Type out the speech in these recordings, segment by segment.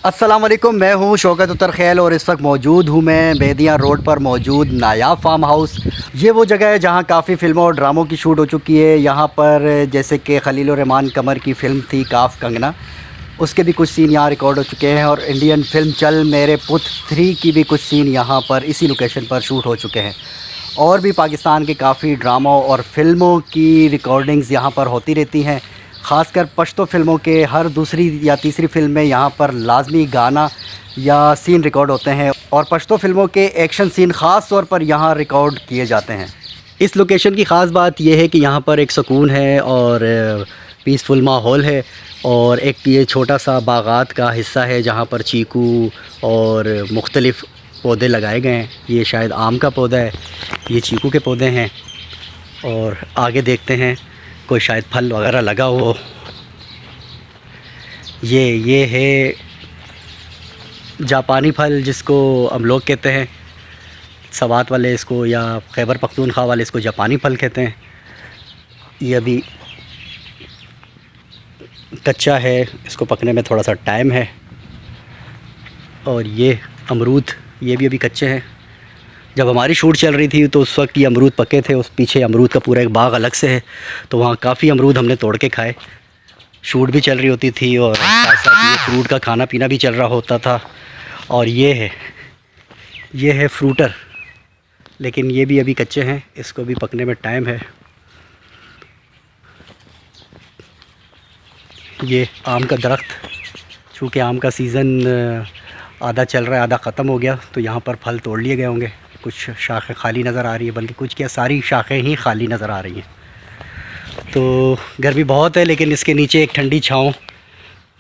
अस्सलाम वालेकुम, मैं हूं शौकत उत्तर खैल और इस वक्त मौजूद हूं मैं बेदिया रोड पर मौजूद नायाब फार्म हाउस। ये वो जगह है जहां काफ़ी फ़िल्मों और ड्रामों की शूट हो चुकी है। यहां पर जैसे कि खलील-उर-रहमान कमर की फ़िल्म थी काफ कंगना, उसके भी कुछ सीन यहाँ रिकॉर्ड हो चुके हैं और इंडियन फ़िल्म चल मेरे पुत 3 की भी कुछ सीन यहाँ पर इसी लोकेशन पर शूट हो चुके हैं। और भी पाकिस्तान के काफ़ी ड्रामों और फ़िल्मों की रिकॉर्डिंग्स यहाँ पर होती रहती हैं। ख़ासकर पश्तो फ़िल्मों के हर दूसरी या तीसरी फ़िल्म में यहाँ पर लाजमी गाना या सीन रिकॉर्ड होते हैं और पश्तो फ़िल्मों के एक्शन सीन ख़ास तौर पर यहाँ रिकॉर्ड किए जाते हैं। इस लोकेशन की ख़ास बात यह है कि यहाँ पर एक सुकून है और पीसफुल माहौल है और एक ये छोटा सा बागात का हिस्सा है जहाँ पर चीकू और मुख्तलिफ़ पौधे लगाए गए हैं। ये शायद आम का पौधा है, ये चीकू के पौधे हैं और आगे देखते हैं कोई शायद फल वगैरह लगा हो। ये है जापानी फल जिसको हम लोग कहते हैं, सवात वाले इसको या खैबर पख्तूनख्वा वाले इसको जापानी फल कहते हैं। ये अभी कच्चा है, इसको पकने में थोड़ा सा टाइम है। और ये अमरूद, ये भी अभी कच्चे हैं। जब हमारी शूट चल रही थी तो उस वक्त ये अमरूद पके थे। उस पीछे अमरूद का पूरा एक बाग अलग से है, तो वहाँ काफ़ी अमरूद हमने तोड़ के खाए। शूट भी चल रही होती थी और साथ साथ ये फ्रूट का खाना पीना भी चल रहा होता था। और ये है फ्रूटर, लेकिन ये भी अभी कच्चे हैं, इसको भी पकने में टाइम है। ये आम का दरख्त, चूँकि आम का सीज़न आधा चल रहा है आधा ख़त्म हो गया, तो यहाँ पर फल तोड़ लिए गए होंगे। कुछ शाखें खाली नज़र आ रही है, बल्कि कुछ क्या सारी शाखें ही खाली नज़र आ रही हैं। तो गर्मी बहुत है, लेकिन इसके नीचे एक ठंडी छाँव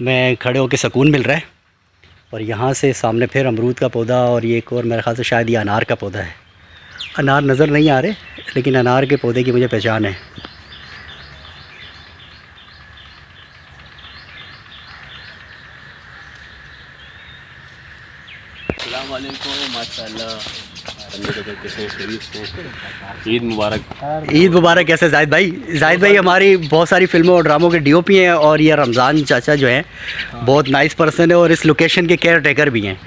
में खड़े होकर सुकून मिल रहा है। और यहाँ से सामने फिर अमरूद का पौधा और ये एक और मेरे ख़्याल से शायद ये अनार का पौधा है। अनार नज़र नहीं आ रहे, लेकिन अनार के पौधे की मुझे पहचान है। अस्सलाम वालेकुम, माशाल्लाह। ईद मुबारक। ईद मुबारक। कैसे जाहिद भाई हमारी बहुत सारी फिल्मों और ड्रामों के डीओपी हैं और ये रमज़ान चाचा जो हैं बहुत नाइस पर्सन है और इस लोकेशन के केयर टेकर भी हैं।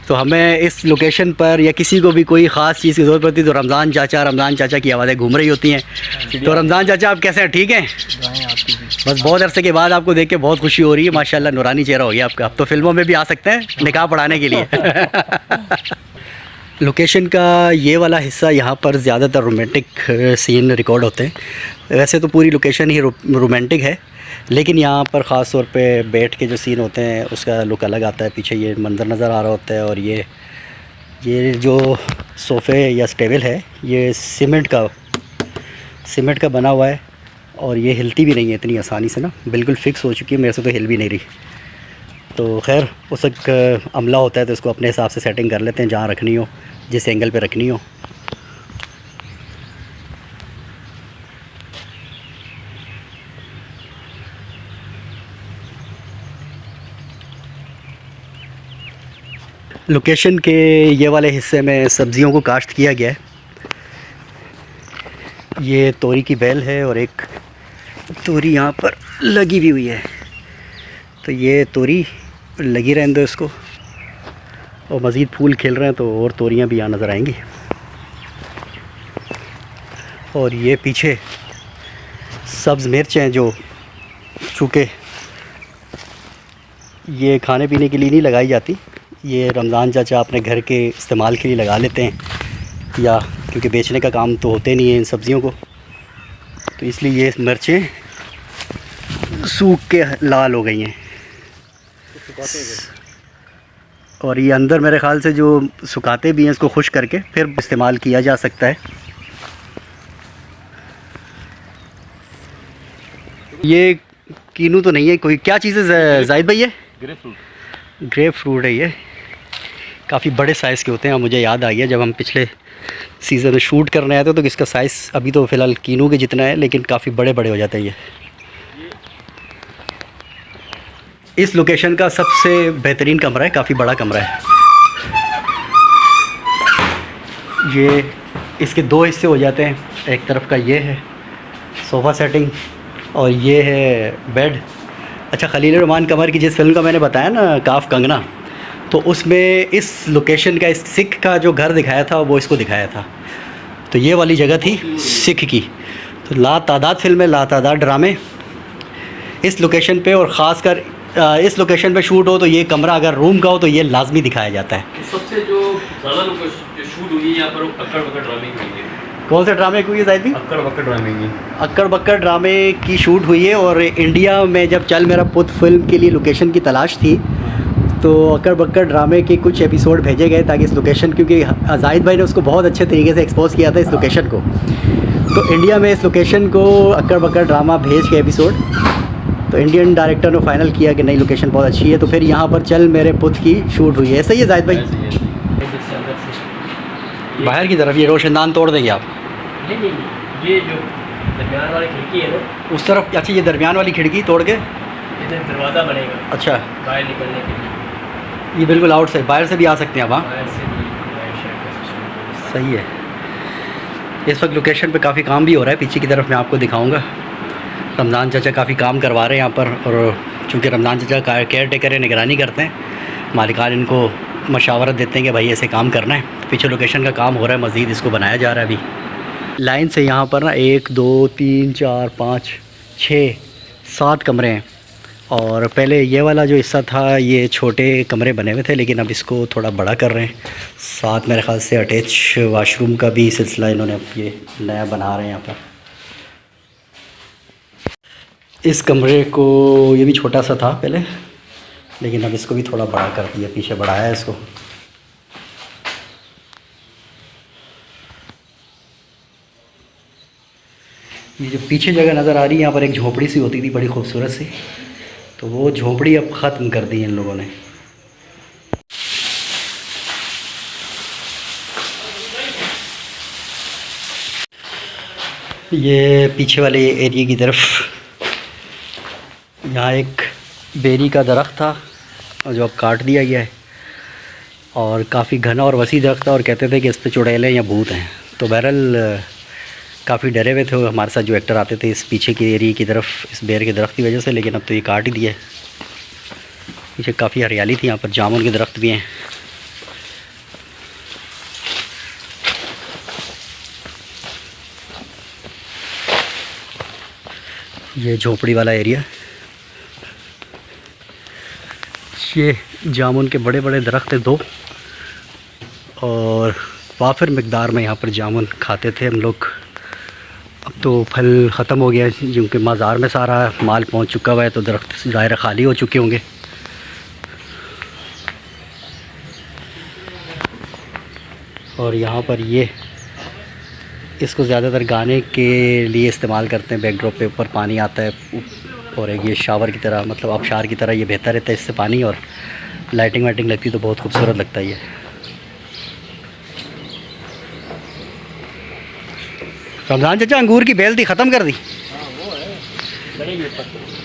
तो हमें इस लोकेशन पर या किसी को भी कोई ख़ास चीज़ की ज़रूरत पड़ती है तो रमज़ान चाचा की आवाज़ें घूम रही होती हैं। तो रमज़ान चाचा आप कैसे हैं? ठीक हैं? बस बहुत अरसे के बाद आपको देख के बहुत खुशी हो रही है। माशाल्लाह नूरानी चेहरा हो गया आपका। अब तो फिल्मों में भी आ सकते हैं निकाह पढ़ाने के लिए। लोकेशन का ये वाला हिस्सा, यहाँ पर ज़्यादातर रोमांटिक सीन रिकॉर्ड होते हैं। वैसे तो पूरी लोकेशन ही रोमांटिक है, लेकिन यहाँ पर ख़ास तौर पे बैठ के जो सीन होते हैं उसका लुक अलग आता है। पीछे ये मंज़र नज़र आ रहा होता है और ये जो सोफ़े या टेबल है ये सीमेंट का बना हुआ है और ये हिलती भी नहीं है इतनी आसानी से ना, बिल्कुल फ़िक्स हो चुकी है। मेरे से तो हिल भी नहीं रही। तो खैर उस एक अमला होता है तो इसको अपने हिसाब से सेटिंग कर लेते हैं, जहाँ रखनी हो, जिस एंगल पे रखनी हो। लोकेशन के ये वाले हिस्से में सब्ज़ियों को काश्त किया गया है। ये तोरी की बेल है और एक तोरी यहाँ पर लगी भी हुई है, तो ये तोरी लगी रहने दो इसको। और मज़ीद फूल खिल रहे हैं तो और तोरियाँ भी यहाँ नज़र आएंगी। और ये पीछे सब्ज़ मिर्च हैं जो चूँकि ये खाने पीने के लिए नहीं लगाई जाती, ये रमज़ान चाचा अपने घर के इस्तेमाल के लिए लगा लेते हैं, या क्योंकि बेचने का काम तो होते नहीं है इन सब्ज़ियों को, तो इसलिए ये मिर्चें सूख के लाल हो गई हैं। और ये अंदर मेरे ख़्याल से जो सुखाते भी हैं इसको खुश करके फिर इस्तेमाल किया जा सकता है। ये कीनू तो नहीं है, कोई क्या चीज़ है जाहिद भाई? ये ग्रेप फ्रूट है। ये काफ़ी बड़े साइज़ के होते हैं। मुझे याद आ गया जब हम पिछले सीज़न में शूट करने आए थे तो इसका साइज़ अभी तो फ़िलहाल कीनू के जितना है, लेकिन काफ़ी बड़े बड़े हो जाते हैं ये। इस लोकेशन का सबसे बेहतरीन कमरा है, काफ़ी बड़ा कमरा है ये। इसके दो हिस्से हो जाते हैं, एक तरफ का ये है सोफ़ा सेटिंग और ये है बेड। अच्छा, खलील-उर-रहमान कमर की जिस फिल्म का मैंने बताया ना काफ कंगना, तो उसमें इस लोकेशन का, इस सिख का जो घर दिखाया था वो इसको दिखाया था। तो ये वाली जगह थी सिख की। तो लातादाद फिल्में, लातादाद ड्रामे इस लोकेशन पे, और ख़ासकर इस लोकेशन पे शूट हो तो ये कमरा अगर रूम का हो तो ये लाजमी दिखाया जाता है। तो सबसे जो ज़्यादा जो शूट हुई है यहाँ पर, वो अक्कड़ बक्कड़ ड्रामे की हुई है। कौन से ड्रामे की हुई है जाहिद भी? अक्कड़ बक्कड़ ड्रामे की। अक्कड़ बक्कड़ ड्रामे की शूट हुई है। और इंडिया में जब चल मेरा पुत फिल्म के लिए लोकेशन की तलाश थी तो अक्कड़ बक्कड़ ड्रामे के कुछ एपिसोड भेजे गए ताकि इस लोकेशन, क्योंकि जाहिद भाई ने उसको बहुत अच्छे तरीके से एक्सपोज किया था इस लोकेशन को, तो इंडिया में इस लोकेशन को अक्कड़ बक्कड़ ड्रामा भेज के एपिसोड, तो इंडियन डायरेक्टर ने फाइनल किया कि नई लोकेशन बहुत अच्छी है। तो फिर यहाँ पर चल मेरे पुत की शूट हुई है। सही है जाहिद भाई? बाहर की तरफ ये रोशनदान तोड़ देंगे आप? नहीं, ये जो दरमियान वाली खिड़की है ना उस तरफ। अच्छा, ये दरमियान वाली खिड़की तोड़ के इधर दरवाज़ा बनेगा। अच्छा, बाहर निकलने के लिए। ये बिल्कुल आउट साइड, बाहर से भी आ सकते हैं आप? हाँ, बाहर से भी, बाहर शायद का सिस्टम। सही है। इस वक्त लोकेशन पे काफ़ी काम भी हो रहा है। पीछे की तरफ मैं आपको दिखाऊंगा। रमज़ान चाचा काफ़ी काम करवा रहे हैं यहाँ पर, और चूँकि रमज़ान चाचा केयर टेकर है, निगरानी करते हैं, मालिकान इनको मशावरत देते हैं कि भाई ऐसे काम करना है। पीछे लोकेशन का काम हो रहा है, मज़ीद इसको बनाया जा रहा है अभी लाइन से। यहाँ पर ना 1 2 3 4 5 6 7 कमरे हैं। और पहले ये वाला जो हिस्सा था ये छोटे कमरे बने हुए थे, लेकिन अब इसको थोड़ा बड़ा कर रहे हैं। साथ मेरे ख़्याल से अटैच वाशरूम का भी सिलसिला इन्होंने अब ये नया बना रहे हैं यहाँ पर। इस कमरे को, ये भी छोटा सा था पहले, लेकिन अब इसको भी थोड़ा बड़ा कर दिया, पीछे बढ़ाया है इसको। ये जो पीछे जगह नज़र आ रही है, यहाँ पर एक झोपड़ी सी होती थी बड़ी खूबसूरत सी, तो वो झोपड़ी अब ख़त्म कर दी इन लोगों ने। ये पीछे वाले एरिया की तरफ यहाँ एक बेरी का दरख्त था और जो अब काट दिया गया है, और काफ़ी घना और वसी दरख्त था, और कहते थे कि इस पे चुड़ैलें या भूत हैं। तो बहरहाल काफ़ी डरे हुए थे हमारे साथ जो एक्टर आते थे इस पीछे की एरिया की तरफ, इस बेर के दरख्त की वजह से, लेकिन अब तो ये काट ही दिया है। पीछे काफ़ी हरियाली थी, यहाँ पर जामुन के दरख्त भी हैं। ये झोपड़ी वाला एरिया, ये जामुन के बड़े बड़े दरख्त हैं 2, और वाफिर मकदार में यहाँ पर जामुन खाते थे हम लोग। अब तो फल ख़त्म हो गया है, क्योंकि बाज़ार में सारा माल पहुँच चुका हुआ है, तो दरख्त ज़ाहिर खाली हो चुके होंगे। और यहाँ पर ये इसको ज़्यादातर गाने के लिए इस्तेमाल करते हैं। बैकड्रॉप पे ऊपर पानी आता है, और एक ये शावर की तरह, मतलब आबशार की तरह ये बहता रहता है इससे पानी, और लाइटिंग वाइटिंग लगती तो बहुत खूबसूरत लगता है ये। रमज़ान चाचा, अंगूर की बेल थी, ख़त्म कर दी?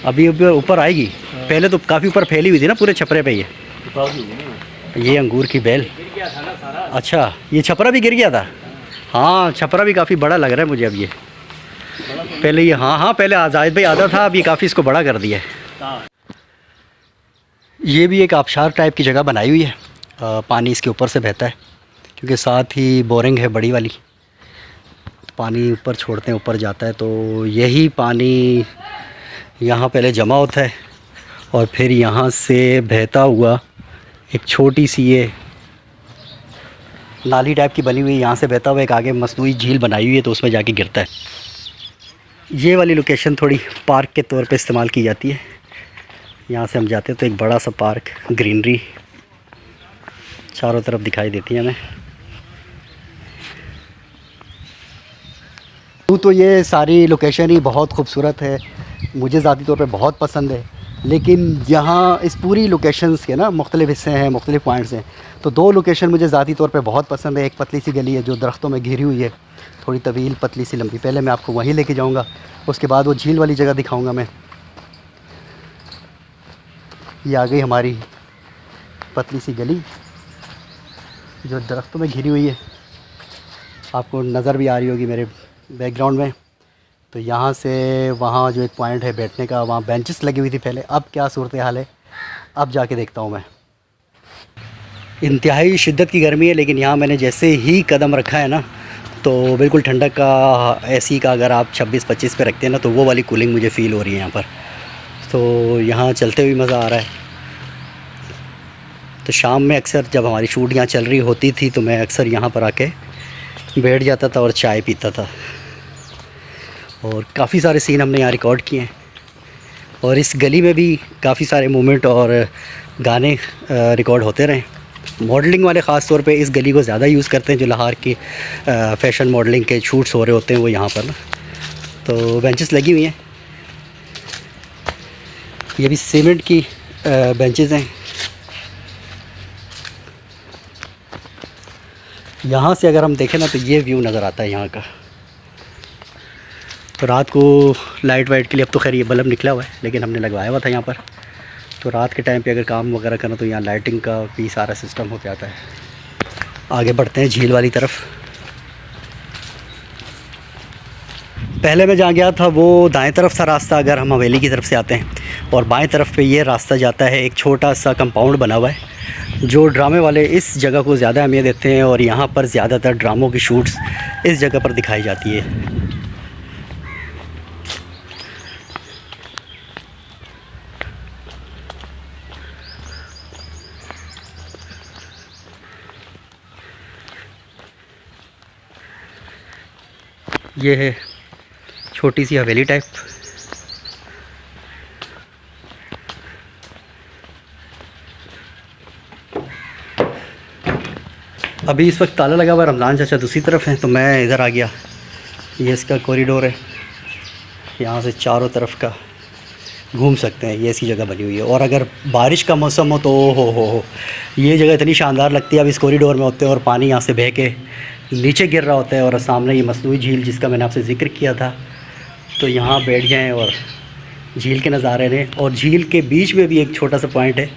अभी ऊपर आएगी। पहले तो काफ़ी ऊपर फैली हुई थी ना पूरे छपरे पे ये अंगूर की बेल। अच्छा, ये छपरा भी गिर गया था? हाँ, छपरा भी काफ़ी बड़ा लग रहा है मुझे अब ये। पहले ये, हाँ पहले जाहिद भाई आता था, अब ये काफ़ी इसको बड़ा कर दिया है। ये भी एक आबशार टाइप की जगह बनाई हुई है, पानी इसके ऊपर से बहता है, क्योंकि साथ ही बोरिंग है बड़ी वाली, तो पानी ऊपर छोड़ते हैं, ऊपर जाता है। तो यही पानी यहाँ पहले जमा होता है, और फिर यहाँ से बहता हुआ एक छोटी सी ये नाली टाइप की बनी हुई, यहाँ से बहता हुआ एक आगे मसनूई झील बनाई हुई है, तो उसमें जाके गिरता है। ये वाली लोकेशन थोड़ी पार्क के तौर पे इस्तेमाल की जाती है। यहाँ से हम जाते हैं तो एक बड़ा सा पार्क, ग्रीनरी चारों तरफ दिखाई देती है हमें। तो ये सारी लोकेशन ही बहुत खूबसूरत है, मुझे ज़ाती तौर पे बहुत पसंद है। लेकिन यहाँ इस पूरी लोकेशंस के ना मुख्तलिफ़ हिस्से हैं, मुख्तलिफ़ पॉइंट्स हैं। तो 2 लोकेशन मुझे ज़ाती तौर पे बहुत पसंद है। एक पतली सी गली है जो दरख्तों में घिरी हुई है, थोड़ी तवील पतली सी लंबी। पहले मैं आपको वहीं लेके जाऊँगा, उसके बाद वो झील वाली जगह दिखाऊँगा मैं। ये आ गई हमारी पतली सी गली जो दरख्तों में घिरी हुई है, आपको नज़र भी आ रही होगी मेरे बैकग्राउंड में। तो यहाँ से वहाँ जो एक पॉइंट है बैठने का, वहाँ बेंचेस लगी हुई थी पहले, अब क्या सूरत हाल है अब जाके देखता हूँ मैं। इंतहाई शिद्दत की गर्मी है, लेकिन यहाँ मैंने जैसे ही कदम रखा है ना तो बिल्कुल ठंडक का एसी का अगर आप 26-25 पे रखते हैं ना तो वो वाली कूलिंग मुझे फ़ील हो रही है यहाँ पर। तो यहाँ चलते हुए मज़ा आ रहा है। तो शाम में अक्सर जब हमारी शूट यहाँ चल रही होती थी तो मैं अक्सर यहाँ पर आके बैठ जाता था और चाय पीता था। और काफ़ी सारे सीन हमने यहाँ रिकॉर्ड किए हैं और इस गली में भी काफ़ी सारे मोमेंट और गाने रिकॉर्ड होते रहे। मॉडलिंग वाले ख़ास तौर पे इस गली को ज़्यादा यूज़ करते हैं, जो लाहौर की फ़ैशन मॉडलिंग के शूट्स हो रहे होते हैं वो यहाँ पर ना। तो बेंचेस लगी हुई हैं, ये भी सीमेंट की बेंचेस हैं। यहाँ से अगर हम देखें ना तो ये व्यू नज़र आता है यहाँ का। तो रात को लाइट वाइट के लिए अब तो खैर ये बल्ब निकला हुआ है, लेकिन हमने लगवाया हुआ था यहाँ पर। तो रात के टाइम पे अगर काम वगैरह करना तो यहाँ लाइटिंग का भी सारा सिस्टम हो जाता है। आगे बढ़ते हैं झील वाली तरफ। पहले मैं जहाँ गया था वो दाएं तरफ था रास्ता, अगर हम हवेली की तरफ से आते हैं, और बाएं तरफ पे ये रास्ता जाता है। एक छोटा सा कंपाउंड बना हुआ है। जो ड्रामे वाले इस जगह को ज़्यादा अहमियत देते हैं और यहाँ पर ज़्यादातर ड्रामों की शूट्स इस जगह पर दिखाई जाती है। ये है छोटी सी हवेली टाइप। अभी इस वक्त ताला लगा हुआ है, रमज़ान चाचा दूसरी तरफ है तो मैं इधर आ गया। ये इसका कॉरिडोर है, यहाँ से चारों तरफ का घूम सकते हैं। ये ऐसी जगह बनी हुई है और अगर बारिश का मौसम हो तो हो ये जगह इतनी शानदार लगती है। अब इस कॉरिडोर में होते हैं और पानी यहाँ से बह के नीचे गिर रहा होता है और सामने ये मसनूई झील जिसका मैंने आपसे ज़िक्र किया था। तो यहाँ बैठ जाएँ और झील के नज़ारे लें। और झील के बीच में भी एक छोटा सा पॉइंट है,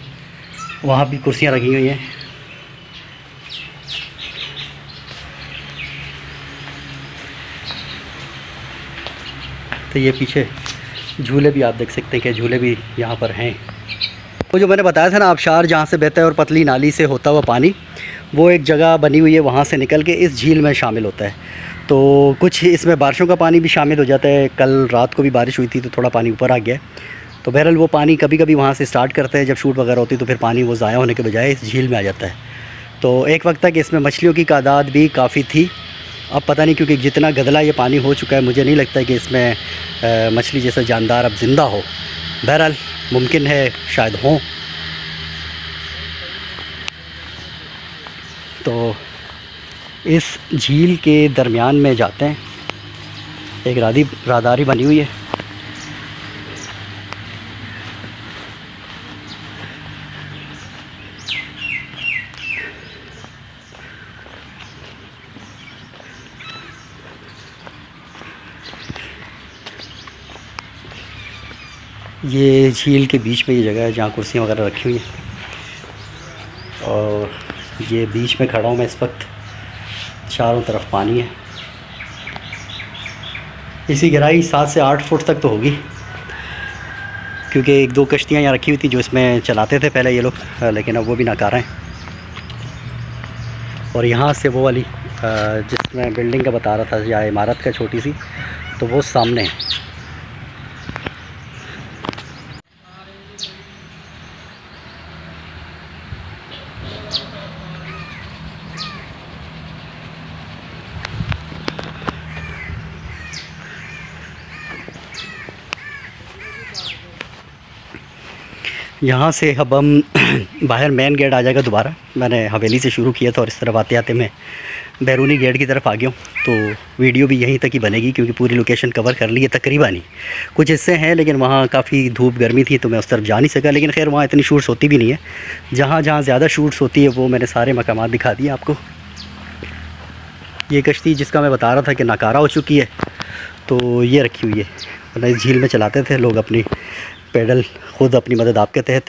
वहाँ भी कुर्सियाँ रखी हुई हैं। तो ये पीछे झूले भी आप देख सकते हैं कि झूले भी यहाँ पर हैं। वो जो मैंने बताया था ना आबशार जहाँ से बहता है और पतली नाली से होता हुआ पानी, वो एक जगह बनी हुई है, वहाँ से निकल के इस झील में शामिल होता है। तो कुछ इसमें बारिशों का पानी भी शामिल हो जाता है। कल रात को भी बारिश हुई थी तो थोड़ा पानी ऊपर आ गया। तो बहरहाल वो पानी कभी कभी वहाँ से स्टार्ट करता है जब शूट वगैरह होती है, तो फिर पानी वो ज़ाया होने के बजाय इस झील में आ जाता है। तो एक वक्त तक इसमें मछलियों की तादाद भी काफ़ी थी। अब पता नहीं, क्योंकि जितना गदला ये पानी हो चुका है मुझे नहीं लगता कि इसमें मछली जैसा जानदार अब ज़िंदा हो। बहरहाल मुमकिन है शायद हों। तो इस झील के दरमियान में जाते हैं, एक राहदारी बनी हुई है। ये झील के बीच में ये जगह है जहाँ कुर्सियाँ वगैरह रखी हुई हैं और ये बीच में खड़ा हूँ मैं इस वक्त। चारों तरफ पानी है। इसी गहराई 7 से 8 फुट तक तो होगी, क्योंकि 1-2 कश्तियाँ यहाँ रखी हुई थी जो इसमें चलाते थे पहले ये लोग, लेकिन अब वो भी नाकारा हैं। और यहाँ से वो वाली जिसमें बिल्डिंग का बता रहा था या इमारत का छोटी सी, तो वो सामने है। यहाँ से अब हम बाहर मेन गेट आ जाएगा दोबारा। मैंने हवेली से शुरू किया था और इस तरफ आते आते मैं बैरूनी गेट की तरफ आ गया हूँ। तो वीडियो भी यहीं तक ही बनेगी क्योंकि पूरी लोकेशन कवर कर ली है तकरीबन ही। कुछ हिस्से हैं लेकिन वहाँ काफ़ी धूप गर्मी थी तो मैं उस तरफ जा नहीं सका, लेकिन खैर वहाँ इतनी शूट्स होती भी नहीं है। जहाँ जहाँ ज़्यादा शूट्स होती है वो मैंने सारे मकामात दिखा दिए आपको। ये कश्ती जिसका मैं बता रहा था कि नाकारा हो चुकी है, तो ये रखी हुई है, वरना इस झील में चलाते थे लोग अपनी पैडल खुद अपनी मदद आपके तहत।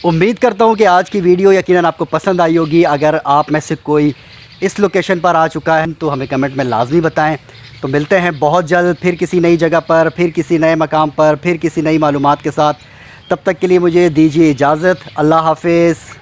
उम्मीद करता हूँ कि आज की वीडियो यकीनन आपको पसंद आई होगी। अगर आप में से कोई इस लोकेशन पर आ चुका है तो हमें कमेंट में लाजमी बताएं। तो मिलते हैं बहुत जल्द फिर किसी नई जगह पर, फिर किसी नए मकाम पर, फिर किसी नई मालूमात के साथ। तब तक के लिए मुझे दीजिए इजाज़त। अल्लाह हाफिज़।